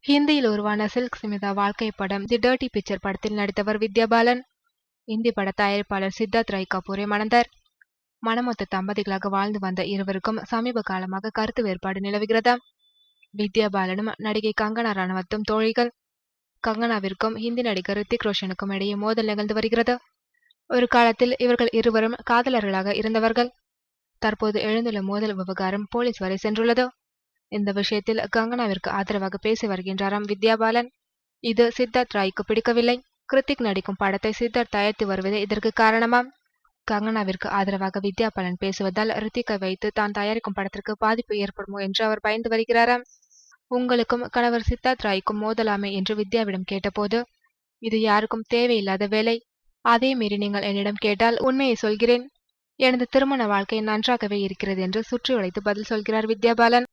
ஹிந்தியில் உருவான சில்க் ஸ்மிதா வாழ்க்கை படம் தி டர்ட்டி பிக்சர் படத்தில் நடித்தவர் வித்யா பாலன். இந்தி பட தயாரிப்பாளர் சித்தார்த் ராய் கபூரை மணந்தார். மணமொத்த தம்பதிகளாக வாழ்ந்து வந்த இருவருக்கும் சமீப காலமாக கருத்து வேறுபாடு நிலவுகிறது. வித்யா பாலனும் நடிகை கங்கனா ரனாவத்தும் தோழிகள். கங்கனாவிற்கும் ஹிந்தி நடிகர் ரித்திக் ரோஷனுக்கும் இடையே மோதல் நிகழ்ந்து வருகிறது. ஒரு காலத்தில் இவர்கள் இருவரும் காதலர்களாக இருந்தவர்கள். தற்போது எழுந்துள்ள மோதல் விவகாரம் போலீஸ் வரை சென்றுள்ளது. இந்த விஷயத்தில் கங்கனாவிற்கு ஆதரவாக பேசி வருகின்றாராம் வித்யா பாலன். இது சித்தார்த் ராய்க்கு பிடிக்கவில்லை. கிருத்திக் நடிக்கும் படத்தை சித்தார்த் தயாரித்து வருவதே இதற்கு காரணமாம். கங்கனாவிற்கு ஆதரவாக வித்யா பாலன் பேசுவதால் ரித்திக்கை வைத்து தான் தயாரிக்கும் படத்திற்கு பாதிப்பு ஏற்படுமோ என்று அவர் பயந்து வருகிறாராம். உங்களுக்கும் கணவர் சித்தார்த் ராய்க்கும் மோதலாமே என்று வித்யாவிடம் கேட்டபோது, இது யாருக்கும் தேவையில்லாத வேலை. அதே மீறி நீங்கள் என்னிடம் கேட்டால் உண்மையை சொல்கிறேன். எனது திருமண வாழ்க்கை நன்றாகவே இருக்கிறது என்று சுற்றி வளைத்து பதில் சொல்கிறார் வித்யா பாலன்.